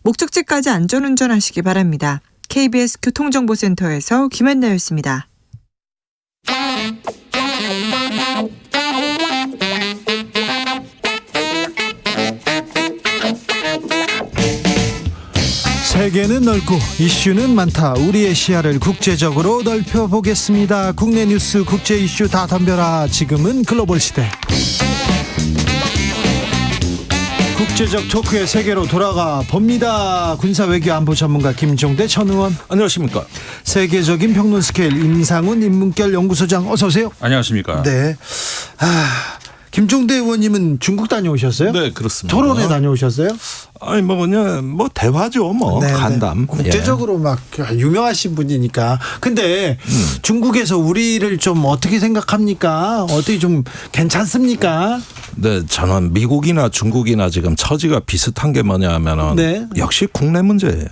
목적지까지 안전운전하시기 바랍니다. KBS 교통정보센터에서 김한나였습니다. 세계는 넓고 이슈는 많다. 우리의 시야를 국제적으로 넓혀보겠습니다. 국내 뉴스, 국제 이슈 다 덤벼라. 지금은 글로벌 시대. 국제적 토크의 세계로 돌아가 봅니다. 군사외교 안보 전문가 김종대 전 의원. 안녕하십니까. 세계적인 평론 스케일 임상훈 인문결 연구소장, 어서 오세요. 안녕하십니까. 네. 김종대 의원님은 중국 다녀오셨어요? 네, 그렇습니다. 토론회 다녀오셨어요? 아니 그냥 대화죠. 네, 간담. 국제적으로 막 유명하신 분이니까. 근데 중국에서 우리를 좀 어떻게 생각합니까? 어떻게 좀 괜찮습니까? 네, 저는 미국이나 중국이나 지금 처지가 비슷한 게 뭐냐 하면은 네. 역시 국내 문제예요.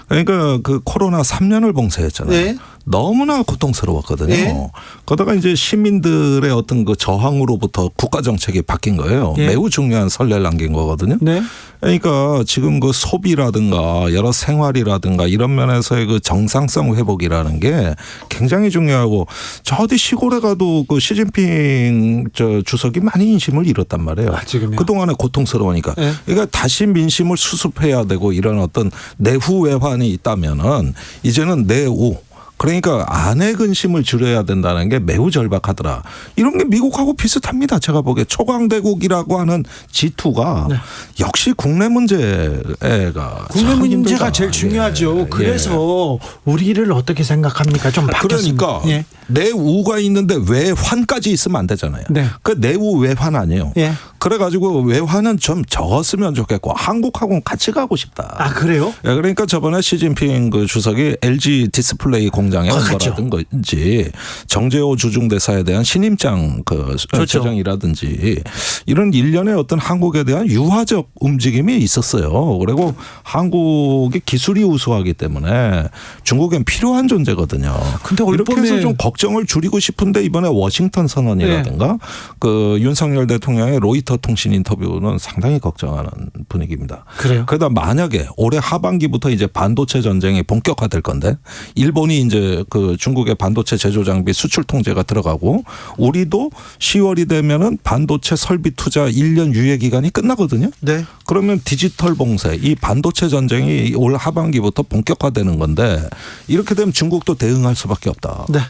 그러니까 그 코로나 3년을 봉쇄했잖아요. 네. 너무나 고통스러웠거든요. 네. 그러다가 이제 시민들의 어떤 그 저항으로부터 국가 정책이 바뀐 거예요. 네. 매우 중요한 선례를 남긴 거거든요. 네. 그러니까 지금 그 소비라든가 여러 생활이라든가 이런 면에서의 그 정상성 회복이라는 게 굉장히 중요하고, 저 어디 시골에 가도 그 시진핑 주석이 많이 인심을 잃었단 말이에요. 지금요? 그동안에 고통스러우니까. 네. 그러니까 다시 민심을 수습해야 되고 이런 어떤 내후 외환이 있다면은 이제는 내후. 그러니까 안의 근심을 줄여야 된다는 게 매우 절박하더라. 이런 게 미국하고 비슷합니다. 제가 보기에 초강대국이라고 하는 G2가 네. 역시 국내 문제가 국내 참 문제가 힘들다. 제일 중요하죠. 예. 그래서 우리를 어떻게 생각합니까? 좀 바뀌었습니다. 그러니까 예. 내우가 있는데 외환까지 있으면 안 되잖아요. 네. 그 내우 외환 아니에요. 예. 그래가지고 외환은 좀 적었으면 좋겠고 한국하고는 같이 가고 싶다. 아, 그래요? 예, 그러니까 저번에 시진핑 그 주석이 LG 디스플레이 공장에 온 그렇죠. 거라든지 정재호 주중대사에 대한 신임장 그 그렇죠. 제정이라든지 이런 일련의 어떤 한국에 대한 유화적 움직임이 있었어요. 그리고 한국이 기술이 우수하기 때문에 중국엔 필요한 존재거든요. 근데 이렇게 올봄에 해서 좀 걱정을 줄이고 싶은데 이번에 워싱턴 선언이라든가 네. 그 윤석열 대통령의 로이터 통신 인터뷰는 상당히 걱정하는 분위기입니다. 그래요? 그러다 만약에 올해 하반기부터 이제 반도체 전쟁이 본격화될 건데, 일본이 이제 그 중국의 반도체 제조 장비 수출 통제가 들어가고 우리도 10월이 되면은 반도체 설비 투자 1년 유예 기간이 끝나거든요. 네. 그러면 디지털 봉쇄, 이 반도체 전쟁이 올 하반기부터 본격화되는 건데, 이렇게 되면 중국도 대응할 수밖에 없다. 네.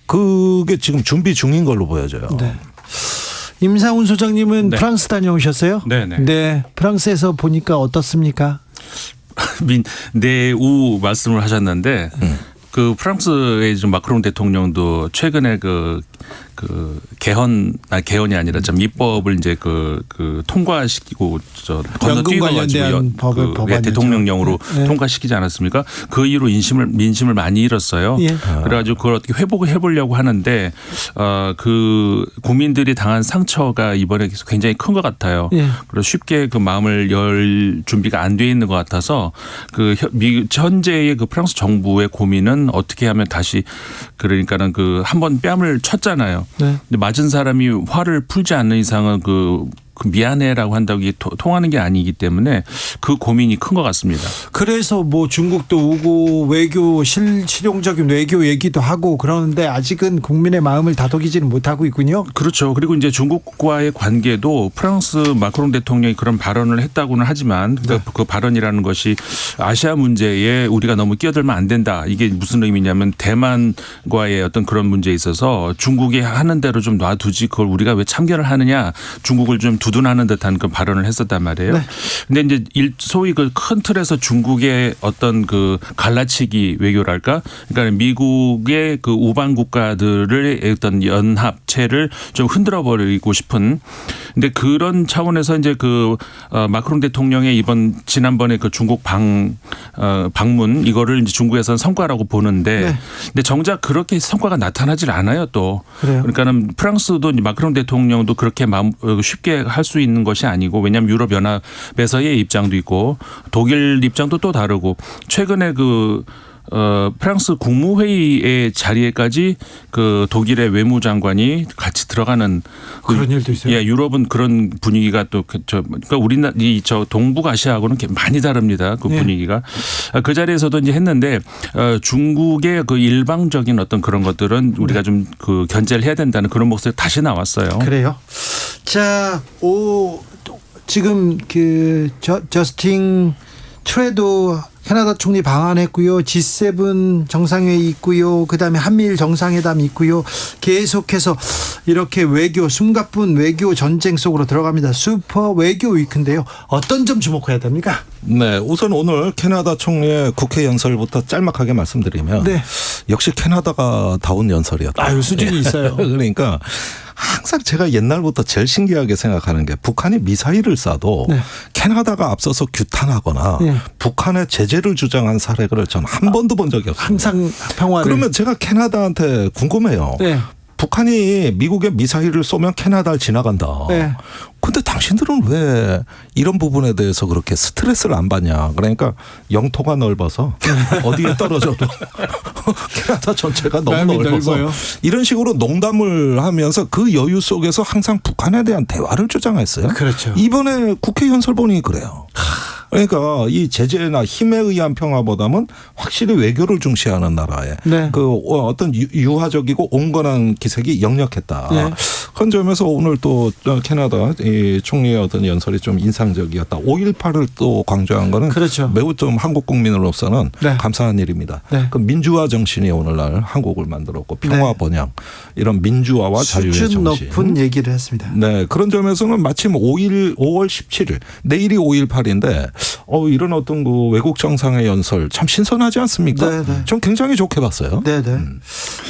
그게 지금 준비 중인 걸로 보여져요. 네. 임상훈 소장님은 네. 프랑스 다녀오셨어요? 네네. 네. 프랑스에서 보니까 어떻습니까? 내우 말씀을 하셨는데 그 프랑스의 좀 마크롱 대통령도 최근에 그 개헌이 아니라 좀 입법을 이제 그 통과시키고 연금 관련된 법안이죠. 대통령령으로 네. 통과시키지 않았습니까? 그 이후로 민심을 많이 잃었어요. 예. 그래가지고 그걸 어떻게 회복을 해보려고 하는데 그 국민들이 당한 상처가 이번에 굉장히 큰 것 같아요. 예. 그래서 쉽게 그 마음을 열 준비가 안 돼 있는 것 같아서 그 현재의 그 프랑스 정부의 고민은 어떻게 하면 다시, 그러니까는 그 한번 뺨을 쳤잖아요. 네. 근데 맞은 사람이 화를 풀지 않는 이상은 그 미안해라고 한다고 이게 통하는 게 아니기 때문에 그 고민이 큰 것 같습니다. 그래서 뭐 중국도 오고 외교 실용적인 외교 얘기도 하고 그러는데 아직은 국민의 마음을 다독이지는 못하고 있군요. 그렇죠. 그리고 이제 중국과의 관계도 프랑스 마크롱 대통령이 그런 발언을 했다고는 하지만 그 발언이라는 것이 아시아 문제에 우리가 너무 끼어들면 안 된다. 이게 무슨 의미냐면 대만과의 어떤 그런 문제에 있어서 중국이 하는 대로 좀 놔두지 그걸 우리가 왜 참견을 하느냐, 중국을 좀 두둔하는 듯한 그 발언을 했었단 말이에요. 네. 근데 이제 소위 그 큰 틀에서 중국의 어떤 그 갈라치기 외교랄까? 그러니까 미국의 그 우방 국가들의 어떤 연합체를 좀 흔들어 버리고 싶은. 근데 그런 차원에서 이제 그 마크롱 대통령의 지난번에 그 중국 방문 이거를 이제 중국에서는 성과라고 보는데, 네. 근데 정작 그렇게 성과가 나타나질 않아요 또. 그래요? 그러니까는 프랑스도 마크롱 대통령도 그렇게 쉽게 할 수 있는 것이 아니고, 왜냐하면 유럽 연합에서의 입장도 있고 독일 입장도 또 다르고, 최근에 그 프랑스 국무회의의 자리에까지 그 독일의 외무장관이 같이 들어가는 그런 일도 있어요? 예, 유럽은 그런 분위기가 또 그러니까 우리나라 저 동북아시아하고는 많이 다릅니다. 그 예. 분위기가 그 자리에서도 이제 했는데 중국의 그 일방적인 어떤 그런 것들은 우리가 좀 그 견제를 해야 된다는 그런 목소리 다시 나왔어요. 그래요. 자, 지금 그 저스틴 트루도 캐나다 총리 방한했고요. G7 정상회의 있고요. 그다음에 한미일 정상회담 있고요. 계속해서 이렇게 외교 숨가쁜 외교 전쟁 속으로 들어갑니다. 슈퍼 외교 위크인데요. 어떤 점 주목해야 됩니까? 네, 우선 오늘 캐나다 총리의 국회 연설부터 짤막하게 말씀드리면 네. 역시 캐나다가 다운 연설이었다. 아유, 수준이 있어요. 그러니까 항상 제가 옛날부터 제일 신기하게 생각하는 게 북한이 미사일을 쏴도 네. 캐나다가 앞서서 규탄하거나 네. 북한의 제재를 주장한 사례를 저는 한 번도 본 적이 없습니다. 항상 평화를. 그러면 제가 캐나다한테 궁금해요. 네. 북한이 미국의 미사일을 쏘면 캐나다를 지나간다. 네. 근데 당신들은 왜 이런 부분에 대해서 그렇게 스트레스를 안 받냐. 그러니까 영토가 넓어서 어디에 떨어져도 캐나다 전체가 너무 마음이 넓어서 넓어요. 이런 식으로 농담을 하면서 그 여유 속에서 항상 북한에 대한 대화를 주장했어요. 그렇죠. 이번에 국회 연설 보니 그래요. 그러니까 이 제재나 힘에 의한 평화보다는 확실히 외교를 중시하는 나라에 네. 그 어떤 유화적이고 온건한 기색이 역력했다. 네. 그런 점에서 오늘 또 캐나다 이 총리의 어떤 연설이 좀 인상적이었다. 5.18을 또 강조한 거는 그렇죠. 매우 좀 한국 국민으로서는 네. 감사한 일입니다. 네. 그 민주화 정신이 오늘날 한국을 만들었고 평화 네. 번영 이런 민주화와 자유의 수준 정신. 높은 얘기를 했습니다. 네, 그런 점에서는 마침 5월 17일 내일이 5.18인데 이런 어떤 그 외국 정상의 연설 참 신선하지 않습니까? 네, 네. 전 굉장히 좋게 봤어요. 네네.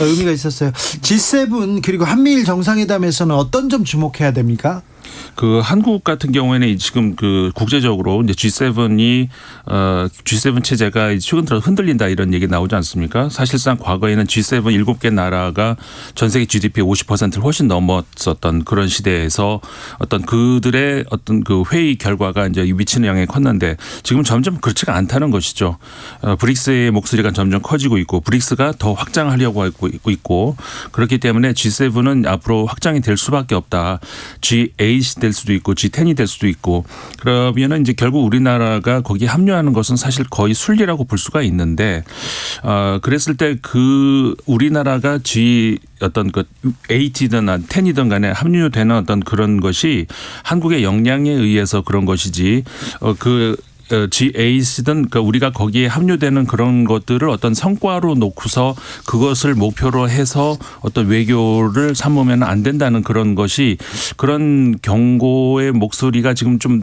의미가 있었어요. G7 그리고 한미일 정상회담에서는 어떤 점 주목해야 됩니까? 그 한국 같은 경우에는 지금 그 국제적으로 이제 G7이 G7 체제가 최근 들어 흔들린다 이런 얘기 나오지 않습니까? 사실상 과거에는 G7 7개 나라가 전 세계 GDP의 50%를 훨씬 넘었었던 그런 시대에서 어떤 그들의 어떤 그 회의 결과가 이제 미치는 영향이 컸는데 지금 점점 그렇지가 않다는 것이죠. 브릭스의 목소리가 점점 커지고 있고 브릭스가 더 확장하려고 하고 있고 그렇기 때문에 G7은 앞으로 확장이 될 수밖에 없다. G8이 될 수도 있고 G10이 될 수도 있고 그러면은 이제 결국 우리나라가 거기에 합류하는 것은 사실 거의 순리라고 볼 수가 있는데 그랬을 때 그 우리나라가 G 어떤 그 8이든 10이든 간에 합류되는 어떤 그런 것이 한국의 역량에 의해서 그런 것이지 그 G8이든 그러니까 우리가 거기에 합류되는 그런 것들을 어떤 성과로 놓고서 그것을 목표로 해서 어떤 외교를 삼으면 안 된다는 그런 것이 그런 경고의 목소리가 지금 좀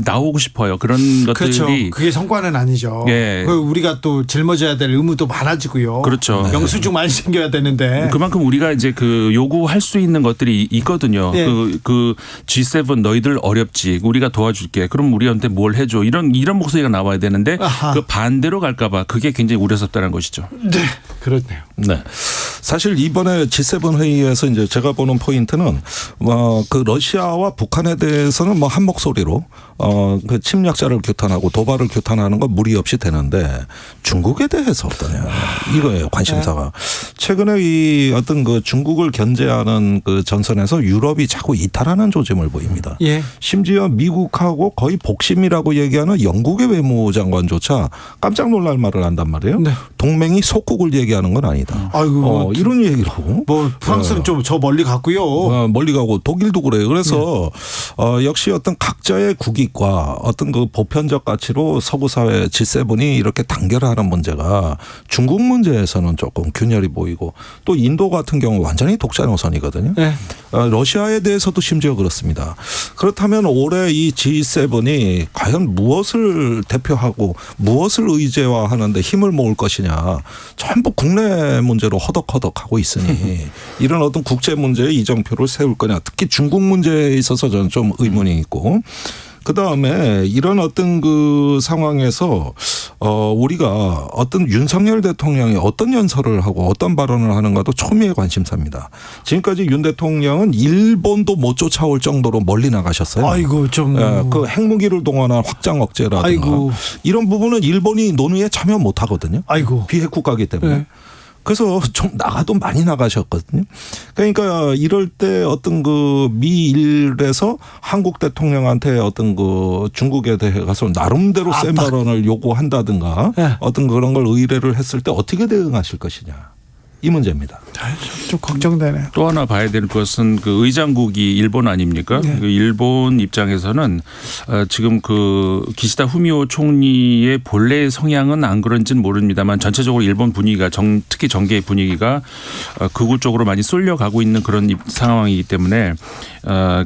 나오고 싶어요. 그런 것들이 그렇죠. 그게 성과는 아니죠. 예. 우리가 또 짊어져야 될 의무도 많아지고요. 그렇죠. 영수증 많이 챙겨야 되는데. 그만큼 우리가 이제 그 요구할 수 있는 것들이 있거든요. 예. 그 G7 너희들 어렵지. 우리가 도와줄게. 그럼 우리한테 뭘 해줘. 이런 목소리가 나와야 되는데 아하. 그 반대로 갈까봐 그게 굉장히 우려스럽다는 것이죠. 네, 그렇네요. 네. 사실 이번에 G7 회의에서 이제 제가 보는 포인트는 그 러시아와 북한에 대해서는 뭐 한 목소리로 그 침략자를 규탄하고 도발을 규탄하는 건 무리 없이 되는데 중국에 대해서 어떠냐 이거예요 관심사가. 최근에 이 어떤 그 중국을 견제하는 그 전선에서 유럽이 자꾸 이탈하는 조짐을 보입니다. 예. 심지어 미국하고 거의 복심이라고 얘기하는 영국의 외무장관조차 깜짝 놀랄 말을 한단 말이에요. 네. 동맹이 속국을 얘기하는 건 아니다. 아이고, 이런 얘기로. 뭐 프랑스는 좀 저 멀리 갔고요. 멀리 가고 독일도 그래요. 그래서 역시 어떤 각자의 국익과 어떤 그 보편적 가치로 서구 사회 G7이 이렇게 단결하는 문제가 중국 문제에서는 조금 균열이 보이고 또 인도 같은 경우 완전히 독자 노선이거든요. 네. 러시아에 대해서도 심지어 그렇습니다. 그렇다면 올해 이 G7이 과연 무엇을 대표하고 무엇을 의제화하는데 힘을 모을 것이냐. 전부 국내 문제로 허덕허덕하고 있으니 이런 어떤 국제 문제에 이정표를 세울 거냐. 특히 중국 문제에 있어서 저는 좀 의문이 있고 그다음에 이런 어떤 그 상황에서 우리가 어떤 윤석열 대통령이 어떤 연설을 하고 어떤 발언을 하는가도 초미의 관심사입니다. 지금까지 윤 대통령은 일본도 못 쫓아올 정도로 멀리 나가셨어요. 아이고 좀 그 핵무기를 동원한 확장 억제라든가 아이고. 이런 부분은 일본이 논의에 참여 못 하거든요. 아이고. 비핵 국가이기 때문에. 네. 그래서 좀 나가도 많이 나가셨거든요. 그러니까 이럴 때 어떤 그 미일에서 한국 대통령한테 어떤 그 중국에 대해 가서 나름대로 센 발언을 요구한다든가 네. 어떤 그런 걸 의뢰를 했을 때 어떻게 대응하실 것이냐. 이 문제입니다. 좀 걱정되네요. 또 하나 봐야 될 것은 그 의장국이 일본 아닙니까? 네. 그 일본 입장에서는 지금 그 기시다 후미오 총리의 본래의 성향은 안 그런지는 모릅니다만 전체적으로 일본 분위기가 특히 정계 분위기가 극우 쪽으로 많이 쏠려가고 있는 그런 상황이기 때문에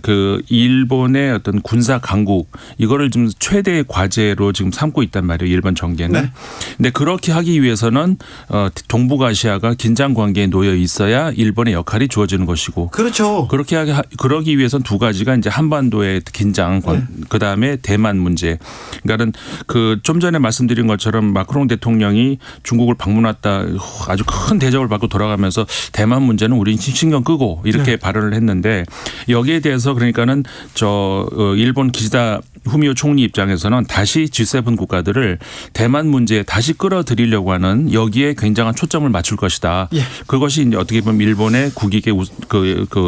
그 일본의 어떤 군사 강국 이거를 좀 최대의 과제로 지금 삼고 있단 말이에요. 일본 정계는. 네. 근데 그렇게 하기 위해서는 동북아시아가 긴장 관계에 놓여 있어야 일본의 역할이 주어지는 것이고. 그렇죠. 그러기 위해서는 두 가지가 이제 한반도의 긴장, 그다음에 대만 문제. 그러니까는 그 좀 전에 말씀드린 것처럼 마크롱 대통령이 중국을 방문했다 아주 큰 대접을 받고 돌아가면서 대만 문제는 우린 신경 끄고 이렇게 발언을 했는데 여기에 대해서 그러니까는 일본 기시다 후미오 총리 입장에서는 다시 G7 국가들을 대만 문제에 다시 끌어들이려고 하는 여기에 굉장한 초점을 맞출 것이다. 예. 그것이 이제 어떻게 보면 일본의 국익에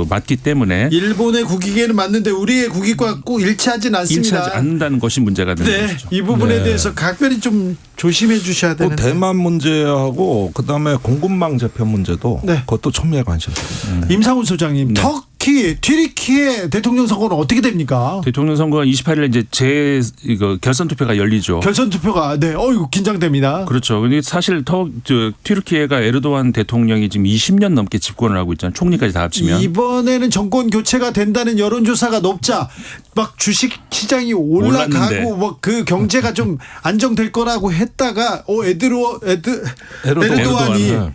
맞기 때문에 일본의 국익에는 맞는데 우리의 국익과 꼭 일치하진 않습니다. 일치하지 않는다는 것이 문제가 되는 네, 것이죠. 이 부분에 네. 대해서 각별히 좀 조심해 주셔야 또 되는데. 대만 문제하고 그다음에 공급망 재편 문제도 네. 그것도 초미의 관심사입니다. 임상훈 소장님, 터키, 튀르키예 대통령 선거는 어떻게 됩니까? 대통령 선거가 28일 이제 결선 투표가 열리죠. 결선 투표가 어이구 긴장됩니다. 그렇죠. 근데 사실 튀르키예가 에르도안 대통령이 지금 20년 넘게 집권을 하고 있잖아요. 총리까지 다 합치면. 이번에는 정권 교체가 된다는 여론조사가 높자 막 주식 시장이 올라가고 올랐는데. 막 그 경제가 좀 안정될 거라고 했다가 에르도안이 네.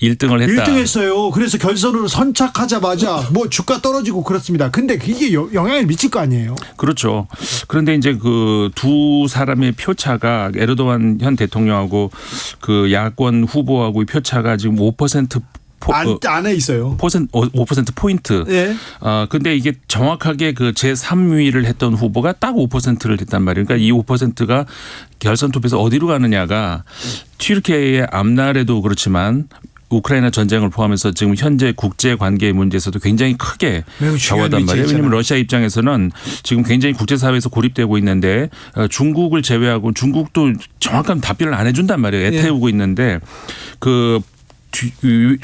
1등을 했다. 1등 했어요. 그래서 결선으로 선착하자마자 뭐 주가 떨어지고 그렇습니다. 근데 그게 영향을 미칠 거 아니에요. 그렇죠. 그런데 이제 그 두 사람의 표차가 에르도안 현 대통령하고 그 야권 후보하고의 표차가 지금 5% 안에 있어요. 5% 포인트. 예. 근데 이게 정확하게 그 제3위를 했던 후보가 딱 5%를 했단 말이에요. 그러니까 이 5%가 결선 투표에서 어디로 가느냐가 튀르키예의 앞날에도 그렇지만 우크라이나 전쟁을 포함해서 지금 현재 국제 관계 문제에서도 굉장히 크게 매우 중요한 좌우하단 말이에요. 위치에 왜냐하면 있잖아요. 러시아 입장에서는 지금 굉장히 국제사회에서 고립되고 있는데 중국을 제외하고 중국도 정확한 답변을 안 해준단 말이에요. 애태우고 있는데 그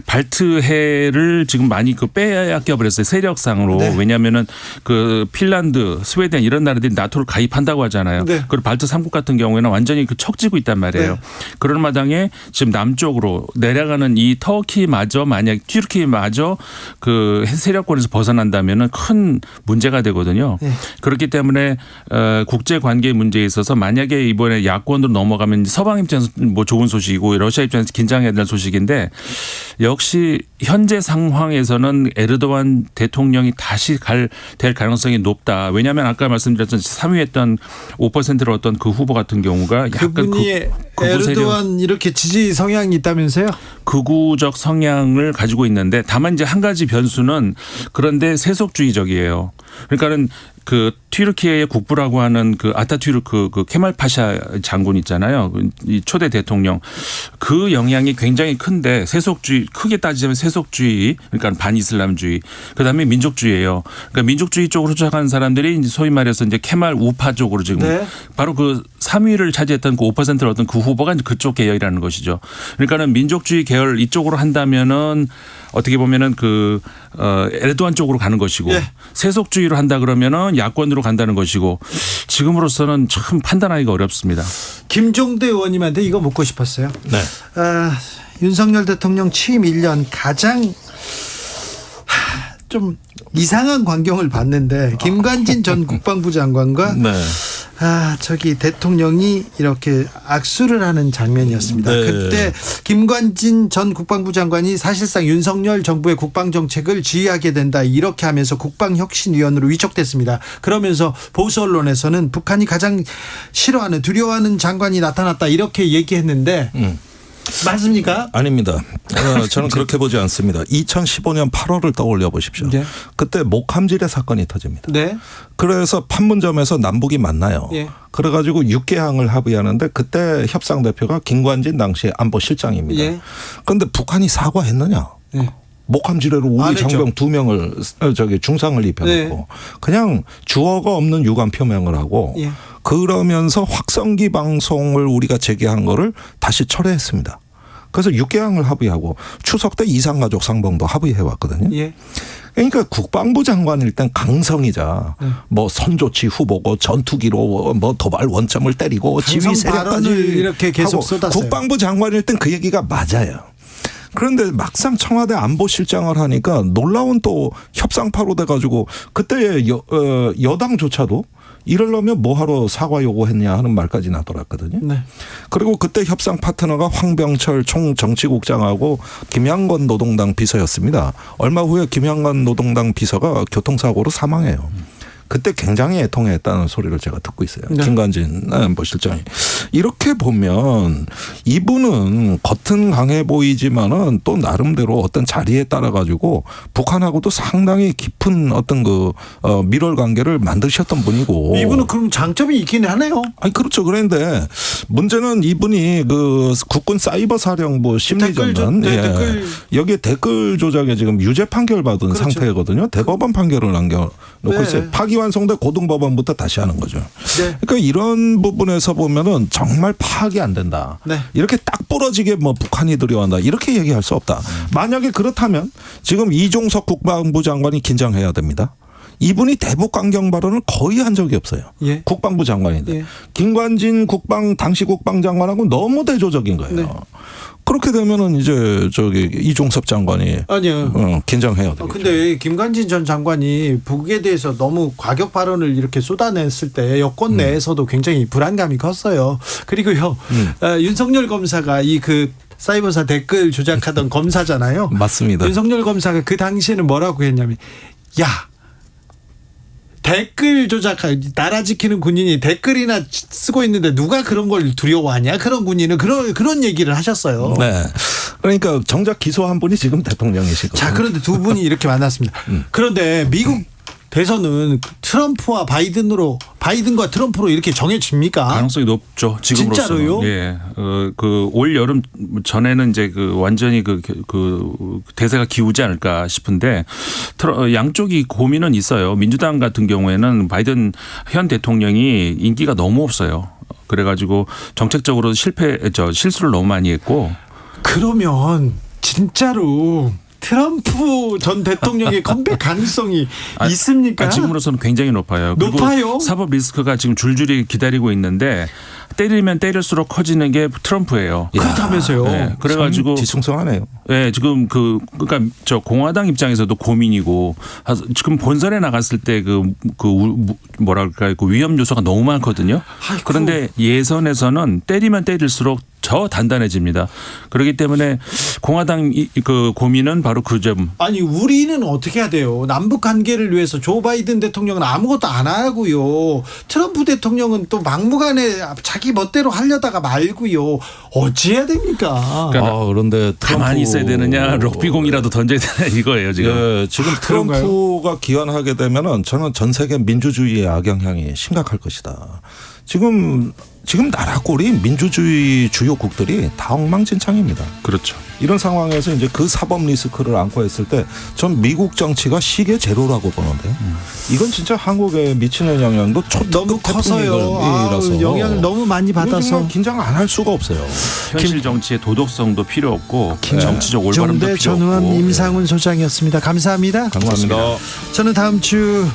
발트해를 지금 많이 빼앗겨 버렸어요. 세력상으로. 네. 왜냐하면은 그 핀란드, 스웨덴 이런 나라들이 나토를 가입한다고 하잖아요. 네. 그리고 발트 3국 같은 경우에는 완전히 척지고 있단 말이에요. 네. 그런 마당에 지금 남쪽으로 내려가는 이 터키마저 만약 튀르키마저 그 세력권에서 벗어난다면은 큰 문제가 되거든요. 네. 그렇기 때문에 국제 관계 문제에 있어서 만약에 이번에 야권으로 넘어가면 서방 입장에서 뭐 좋은 소식이고 러시아 입장에서 긴장해야 될 소식인데 역시 현재 상황에서는 에르도안 대통령이 다시 될 가능성이 높다. 왜냐하면 아까 말씀드렸던 3위 했던 5%를 얻던 그 후보 같은 경우가 약간 그분이 에르도안 이렇게 지지 성향이 있다면서요? 극우적 성향을 가지고 있는데 다만 이제 한 가지 변수는 그런데 세속주의적이에요. 그러니까는 그 튀르키예의 국부라고 하는 그 아타투르크 그 케말 파샤 장군 있잖아요. 이 초대 대통령 그 영향이 굉장히 큰데 세속주의 크게 따지자면 세속주의 그러니까 반이슬람주의 그다음에 민족주의예요. 그러니까 민족주의 쪽으로 추락하는 사람들이 이제 소위 말해서 이제 케말 우파 쪽으로 지금 네. 바로 그 3위를 차지했던 그 5%를 얻은 그 후보가 이제 그쪽 계열이라는 것이죠. 그러니까는 민족주의 계열 이쪽으로 한다면은 어떻게 보면은 그 에르도안 쪽으로 가는 것이고 예. 세속주의로 한다 그러면은 야권으로 간다는 것이고 지금으로서는 참 판단하기가 어렵습니다. 김종대 의원님한테 이거 묻고 싶었어요. 네. 윤석열 대통령 취임 1년 가장 좀 이상한 광경을 봤는데 김관진 전 국방부 장관과 네. 저기 대통령이 이렇게 악수를 하는 장면이었습니다. 네. 그때 김관진 전 국방부 장관이 사실상 윤석열 정부의 국방정책을 지휘하게 된다 이렇게 하면서 국방혁신위원으로 위촉됐습니다. 그러면서 보수 언론에서는 북한이 가장 싫어하는 두려워하는 장관이 나타났다 이렇게 얘기했는데 맞습니까? 아닙니다. 저는 그렇게 보지 않습니다. 2015년 8월을 떠올려 보십시오. 네. 그때 목함지뢰 사건이 터집니다. 네. 그래서 판문점에서 남북이 만나요. 예. 그래가지고 6개항을 합의하는데 그때 협상 대표가 김관진 당시 안보실장입니다. 예. 그런데 북한이 사과했느냐? 네. 목함지뢰로 안 우리 했죠. 장병 2명을 중상을 입혀놓고 네. 그냥 주어가 없는 유감 표명을 하고 예. 그러면서 확성기 방송을 우리가 제기한 거를 다시 철회했습니다. 그래서 6개항을 합의하고 추석 때 이산가족 상봉도 합의해 왔거든요. 예. 그러니까 국방부 장관일 땐 강성이자 뭐 선조치 후보고 전투기로 뭐 도발 원점을 때리고 지휘 강성 세력까지 발언을 이렇게 계속 하고 쏟았어요. 국방부 장관일 땐 그 얘기가 맞아요. 그런데 막상 청와대 안보실장을 하니까 놀라운 또 협상파로 돼가지고 그때 여당조차도 이러려면 뭐하러 사과 요구했냐 하는 말까지 나돌았거든요. 네. 그리고 그때 협상 파트너가 황병철 총정치국장하고 김양건 노동당 비서였습니다. 얼마 후에 김양건 노동당 비서가 교통사고로 사망해요. 그때 굉장히 애통했다는 소리를 제가 듣고 있어요. 네. 김관진 안보실장이. 이렇게 보면 이분은 겉은 강해 보이지만은 또 나름대로 어떤 자리에 따라 가지고 북한하고도 상당히 깊은 어떤 밀월 관계를 만드셨던 분이고. 이분은 그럼 장점이 있긴 하네요. 아니 그렇죠. 그런데 문제는 이분이 그 국군 사이버 사령부 심리전단 댓글. 여기에 댓글 조작에 지금 유죄 판결 받은 그렇죠. 상태거든요. 대법원 판결을 남겨놓고 네. 있어요. 파기환송돼 고등법원부터 다시 하는 거죠. 네. 그러니까 이런 부분에서 보면은 정말 파악이 안 된다. 네. 이렇게 딱 부러지게 뭐 북한이 들여온다. 이렇게 얘기할 수 없다. 만약에 그렇다면 지금 이종석 국방부 장관이 긴장해야 됩니다. 이분이 대북 강경 발언을 거의 한 적이 없어요. 예. 국방부 장관인데. 예. 김관진 당시 국방장관하고 너무 대조적인 거예요. 네. 그렇게 되면은 이제 이종섭 장관이 아니요. 긴장해야 되겠죠. 근데 김관진 전 장관이 북에 대해서 너무 과격 발언을 이렇게 쏟아냈을 때 여권 내에서도 굉장히 불안감이 컸어요. 그리고요. 윤석열 검사가 그 사이버사 댓글 조작하던 검사잖아요. 맞습니다. 윤석열 검사가 그 당시에는 뭐라고 했냐면 댓글 조작하고 나라 지키는 군인이 댓글이나 쓰고 있는데 누가 그런 걸 두려워하냐? 그런 군인은 그런 얘기를 하셨어요. 네. 그러니까 정작 기소한 분이 지금 대통령이시고. 자, 그런데 두 분이 이렇게 만났습니다. 그런데 미국 대선은 트럼프와 바이든과 트럼프로 이렇게 정해집니까? 가능성이 높죠. 지금으로서는. 진짜로요? 예. 올 여름 전에는 이제 완전히 그 대세가 기우지 않을까 싶은데 양쪽이 고민은 있어요. 민주당 같은 경우에는 바이든 현 대통령이 인기가 너무 없어요. 그래가지고 정책적으로 실수를 너무 많이 했고. 그러면 진짜로 트럼프 전 대통령의 컴백 가능성이 있습니까? 지금으로서는 굉장히 높아요. 높아요? 그리고 사법 리스크가 지금 줄줄이 기다리고 있는데 때리면 때릴수록 커지는 게 트럼프예요. 그렇다면서요. 네, 그래가지고 뒤숭숭하네요. 네, 지금 그러니까 저 공화당 입장에서도 고민이고 지금 본선에 나갔을 때 뭐랄까 그 위험 요소가 너무 많거든요. 아이고. 그런데 예선에서는 때리면 때릴수록 더 단단해집니다. 그렇기 때문에 공화당 그 고민은 바로 그 점. 아니 우리는 어떻게 해야 돼요? 남북 관계를 위해서 조 바이든 대통령은 아무것도 안 하고요. 트럼프 대통령은 또 막무가내 자기 멋대로 하려다가 말고요. 어찌해야 됩니까? 그런데 가만히 있어야 되느냐, 럭비공이라도 던져야 되냐 이거예요 지금. 예, 지금 트럼프가 기원하게 되면은 저는 전 세계 민주주의의 악영향이 심각할 것이다. 지금 나라 꼴이 민주주의 주요국들이 다 엉망진창입니다. 그렇죠. 이런 상황에서 이제 그 사법 리스크를 안고 했을 때 전 미국 정치가 시계 제로라고 보는데 이건 진짜 한국에 미치는 영향도 너무 커서요. 영향을 너무 많이 받아서 긴장 안 할 수가 없어요. 현실 정치의 도덕성도 필요 없고 정치적 올바름도 필요 없고. 전우환 임상훈 소장이었습니다. 감사합니다. 감사합니다. 저는 다음 주